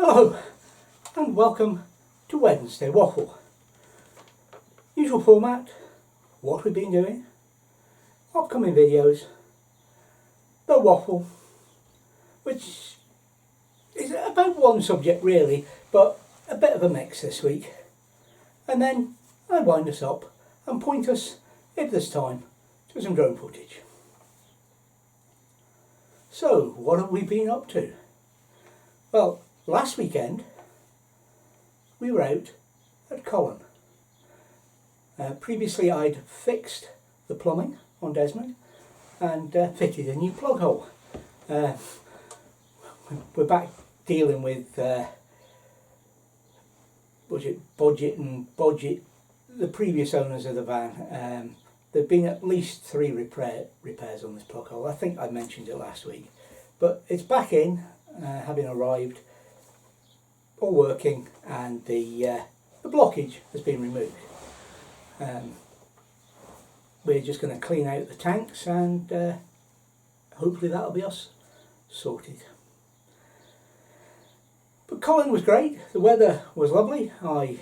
Hello and welcome to Wednesday Waffle. Usual format, what we've been doing, upcoming videos, the waffle, which is about one subject really, but a bit of a mix this week. And then I wind us up and point us, if there's time, to some drone footage. So, what have we been up to? Well, last weekend we were out at Colin. Previously I'd fixed the plumbing on Desmond and fitted a new plug hole. We're back dealing with budget, the previous owners of the van. There've been at least 3 repairs on this plug hole. I think I mentioned it last week, but it's back in, having arrived, all working, and the blockage has been removed. We're just going to clean out the tanks and hopefully that'll be us sorted. But Colin was great, the weather was lovely. I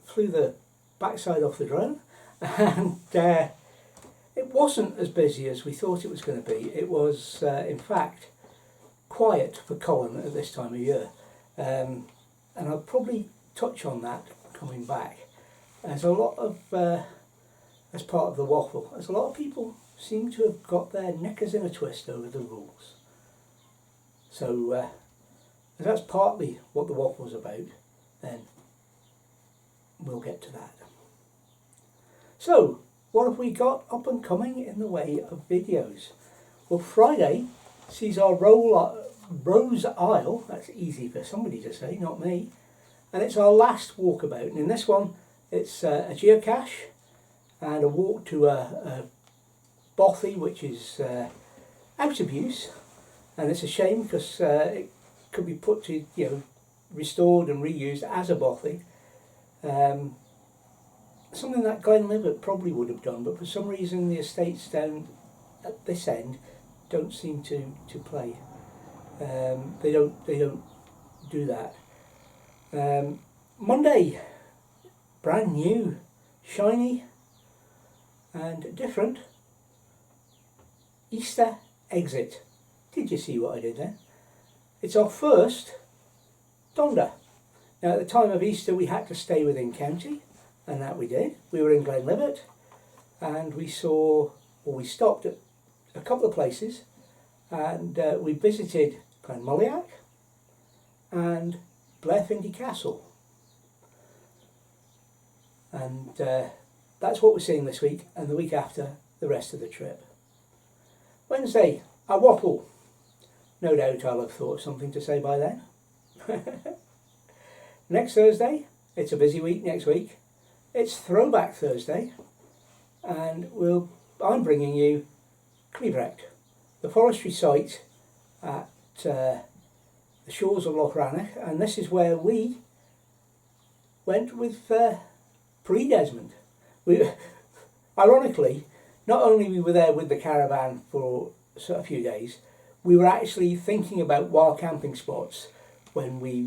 flew the backside off the drone and it wasn't as busy as we thought it was going to be. It was in fact quiet for Colin at this time of year. And I'll probably touch on that coming back. There's a lot of, as part of the waffle, as a lot of people seem to have got their knickers in a twist over the rules. So if that's partly what the waffle's about, then we'll get to that. So, what have we got up and coming in the way of videos? Well, Friday sees our Rose Isle, that's easy for somebody to say, not me, and it's our last walkabout. And in this one it's a geocache and a walk to a bothy which is out of use, and it's a shame because it could be put to, restored and reused as a bothy. Something that Glenlivet probably would have done, but for some reason the estates down at this end don't seem to play. They don't do that. Monday, brand new, shiny and different Easter exit. Did you see what I did there? It's our first Donda. Now at the time of Easter we had to stay within county, and that we did. We were in Glenlivet and we stopped at a couple of places, and we visited Glenmulliach and Blairfindie Castle, and that's what we're seeing this week, and the week after the rest of the trip. Wednesday, a waffle. No doubt I'll have thought of something to say by then. Next Thursday, it's a busy week next week. It's Throwback Thursday, and I'm bringing you Cleverecht, the forestry site at the shores of Loch Rannoch, and this is where we went with pre-Desmond. Ironically, not only we were there with the caravan for a few days, we were actually thinking about wild camping spots when we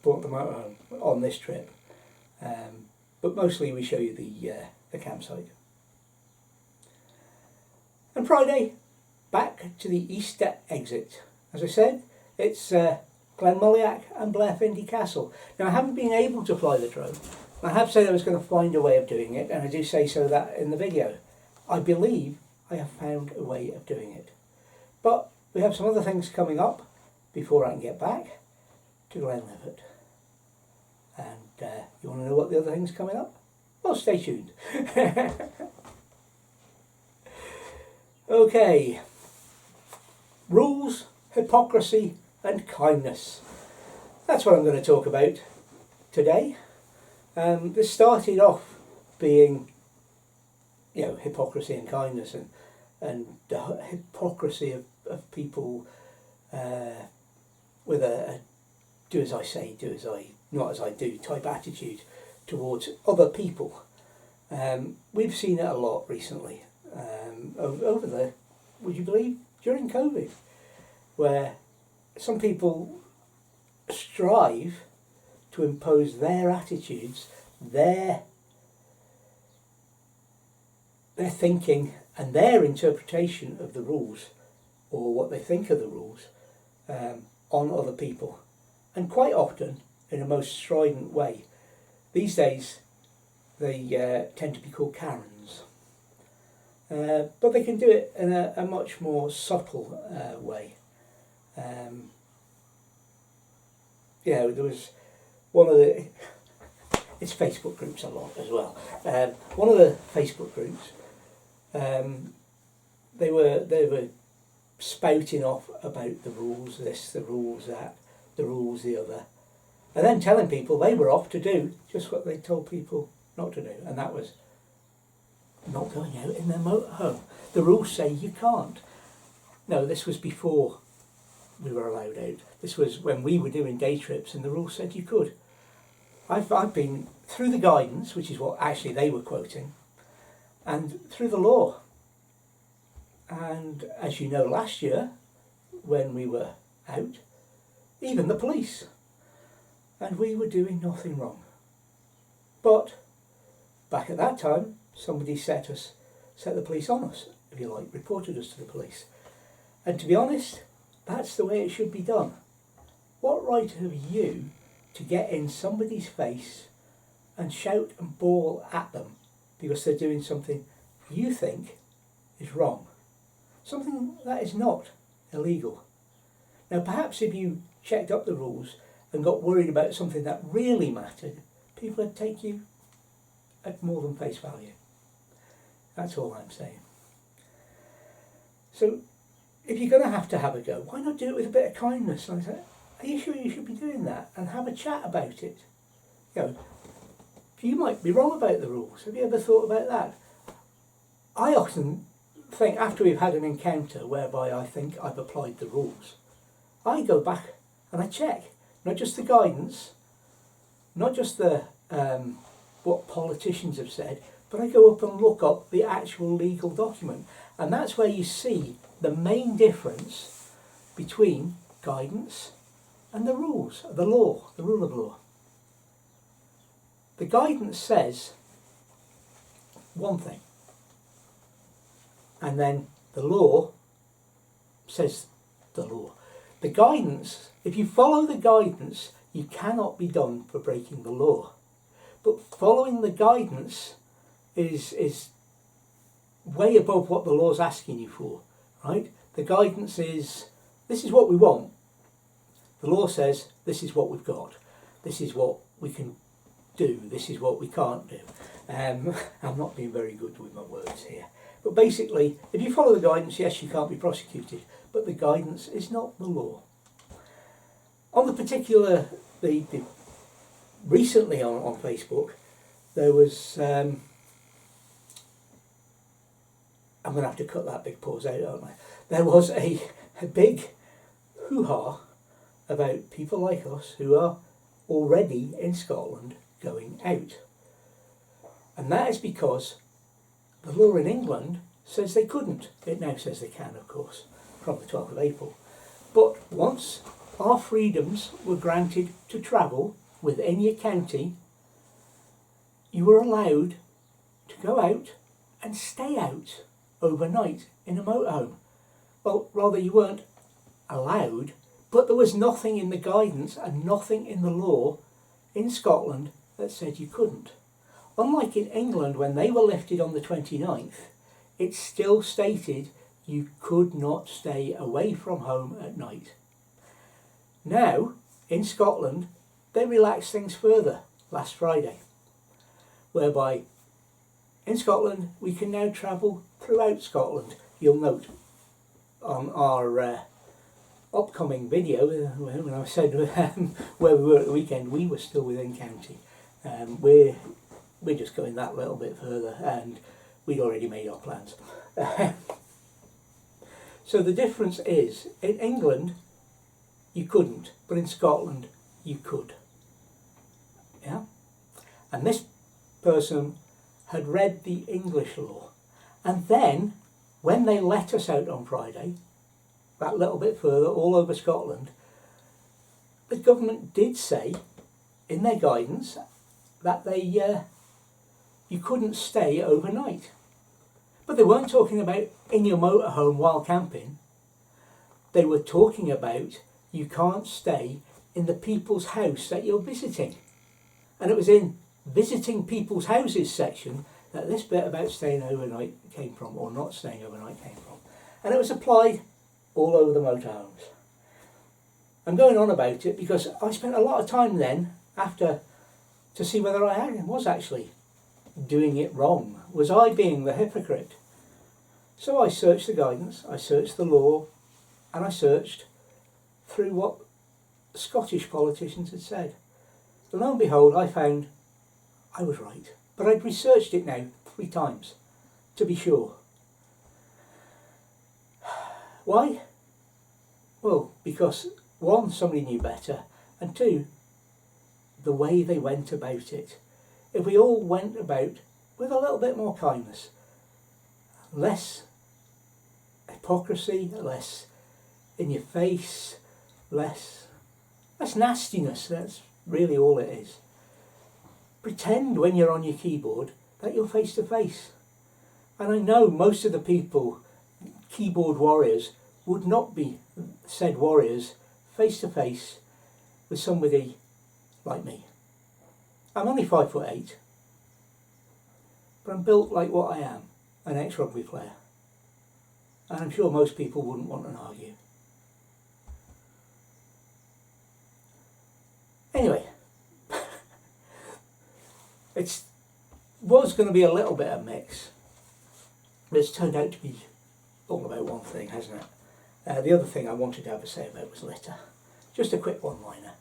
brought them out on this trip. But mostly we show you the campsite. And Friday, back to the Easter exit. As I said, it's Glenmulliach and Blairfindie Castle. Now I haven't been able to fly the drone. I have said I was going to find a way of doing it, and I do say so that in the video. I believe I have found a way of doing it. But we have some other things coming up before I can get back to Glenlivet. And you want to know what the other things coming up? Well, stay tuned. Okay. Rules, hypocrisy and kindness. That's what I'm going to talk about today. This started off being, hypocrisy and kindness, and the hypocrisy of people with a do as I say, do as I, not as I do type attitude towards other people. We've seen it a lot recently, over the, would you believe, during COVID, where some people strive to impose their attitudes, their thinking and their interpretation of the rules, or what they think of the rules, on other people, and quite often in a most strident way. These days they tend to be called Karens, but they can do it in a much more subtle way. There was one of the, it's Facebook groups a lot as well. One of the Facebook groups, they were spouting off about the rules this, the rules that, the rules the other, and then telling people they were off to do just what they told people not to do, and that was not going out in their motorhome. The rules say you can't. No, this was before we were allowed out. This was when we were doing day trips and the rules said you could. I've been through the guidance, which is what actually they were quoting, and through the law. And as you know, last year when we were out, even the police, and we were doing nothing wrong. But back at that time, somebody set the police on us, if you like, reported us to the police. And to be honest, that's the way it should be done. What right have you to get in somebody's face and shout and bawl at them because they're doing something you think is wrong? Something that is not illegal. Now perhaps if you checked up the rules and got worried about something that really mattered, people would take you at more than face value. That's all I'm saying. So if you're going to have a go, why not do it with a bit of kindness? And I say, are you sure you should be doing that? And have a chat about it. You might be wrong about the rules. Have you ever thought about that? I often think, after we've had an encounter whereby I think I've applied the rules, I go back and I check, not just the guidance, not just the what politicians have said, but I go up and look up the actual legal document. And that's where you see the main difference between guidance and the rules, the law, the rule of law. The guidance says one thing, and then the law says the law. The guidance, if you follow the guidance, you cannot be done for breaking the law. But following the guidance is way above what the law's asking you for, right? The guidance is, this is what we want. The law says, this is what we've got. This is what we can do. This is what we can't do. I'm not being very good with my words here. But basically, if you follow the guidance, yes, you can't be prosecuted. But the guidance is not the law. On the particular, recently on Facebook, there was, I'm going to have to cut that big pause out, aren't I? There was a big hoo-ha about people like us who are already in Scotland going out. And that is because the law in England says they couldn't. It now says they can, of course, from the 12th of April. But once our freedoms were granted to travel within your county, you were allowed to go out and stay out overnight in a motorhome. Well, rather, you weren't allowed, but there was nothing in the guidance and nothing in the law in Scotland that said you couldn't. Unlike in England, when they were lifted on the 29th, it still stated you could not stay away from home at night. Now, in Scotland, they relaxed things further last Friday, whereby in Scotland we can now travel throughout Scotland. You'll note on our upcoming video, when I said where we were at the weekend, we were still within county. We're just going that little bit further, and we'd already made our plans. So the difference is, in England you couldn't, but in Scotland you could. Yeah? And this person had read the English law, and then when they let us out on Friday, that little bit further, all over Scotland, the government did say in their guidance that you couldn't stay overnight. But they weren't talking about in your motorhome while camping. They were talking about you can't stay in the people's house that you're visiting. And it was in visiting people's houses section that this bit about staying overnight came from, or not staying overnight came from. And it was applied all over the motorhomes. I'm going on about it because I spent a lot of time then after to see whether I was actually doing it wrong. Was I being the hypocrite? So I searched the guidance, I searched the law, and I searched through what Scottish politicians had said. And lo and behold, I found I was right. But I'd researched it now 3 times to be sure. Why? Well, because 1, somebody knew better, and 2, the way they went about it. If we all went about with a little bit more kindness, less hypocrisy, less in your face, less nastiness, that's really all it is. Pretend when you're on your keyboard that you're face to face. And I know most of the people, keyboard warriors, would not be said warriors face to face with somebody like me. I'm only 5'8", but I'm built like what I am, an ex-rugby player. And I'm sure most people wouldn't want to argue. Anyway, it was going to be a little bit of a mix, but it's turned out to be all about one thing, hasn't it? The other thing I wanted to have a say about was litter. Just a quick one-liner.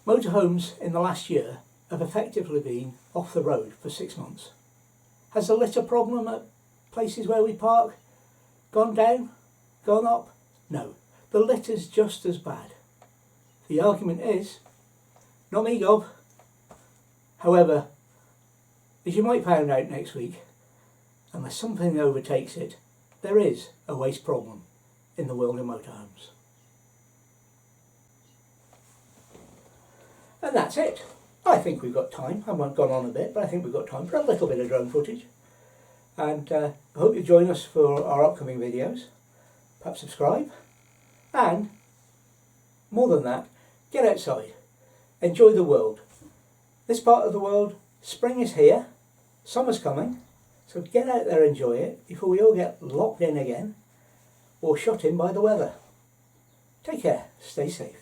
Motorhomes in the last year have effectively been off the road for 6 months. Has the litter problem at places where we park gone down? Gone up? No. The litter's just as bad. The argument is, not me, Gob. However, as you might find out next week, unless something overtakes it, there is a waste problem in the world of motorhomes. And that's it. I think we've got time. I haven't gone on a bit, but I think we've got time for a little bit of drone footage. And I hope you join us for our upcoming videos. Perhaps subscribe. And, more than that, get outside. Enjoy the world. This part of the world, spring is here. Summer's coming. So get out there and enjoy it before we all get locked in again or shut in by the weather. Take care. Stay safe.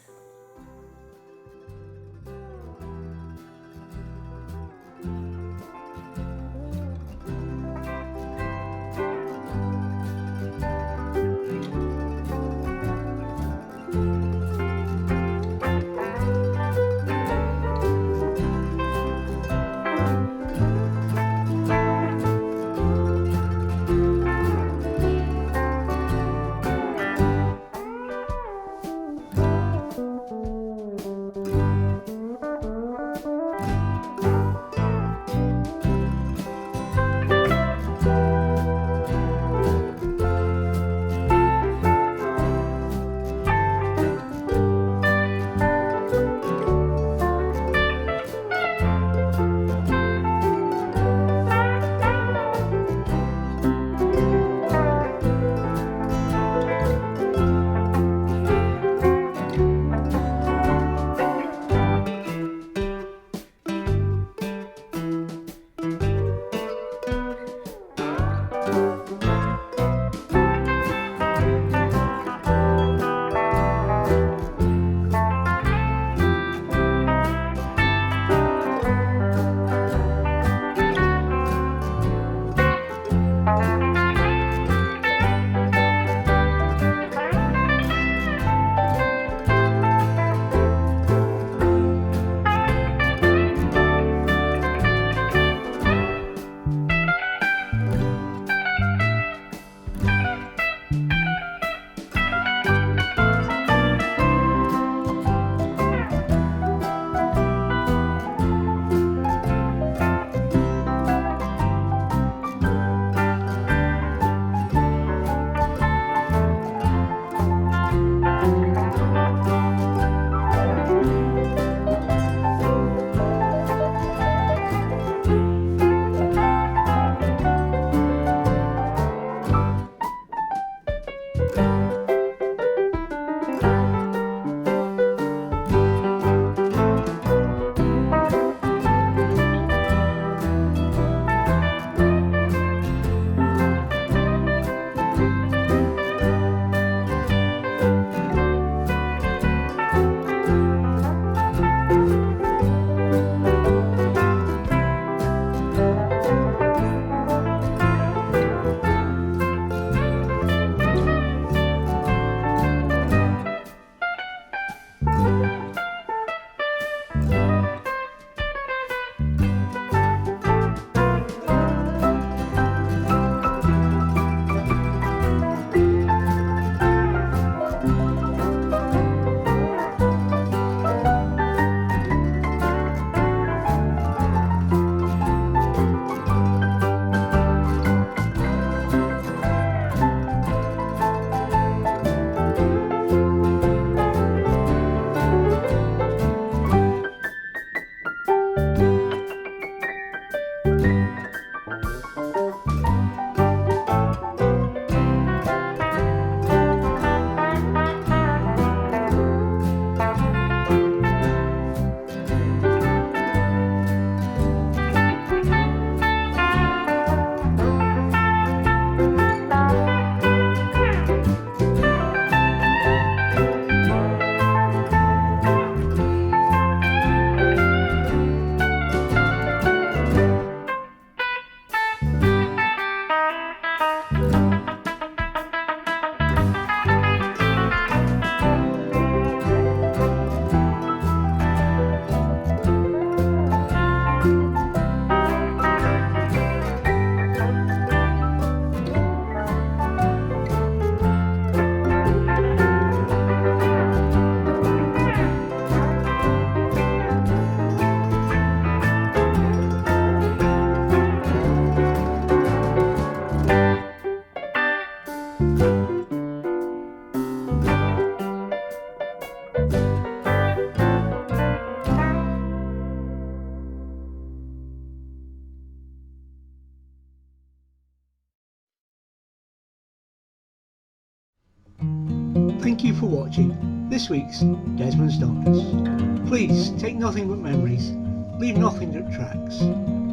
for watching this week's Desmond's Darkness. Please take nothing but memories, leave nothing that tracks.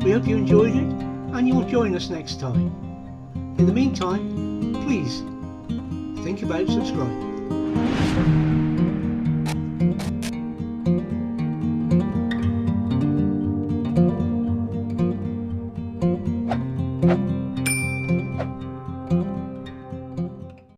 We hope you enjoyed it and you'll join us next time. In the meantime, please think about subscribing.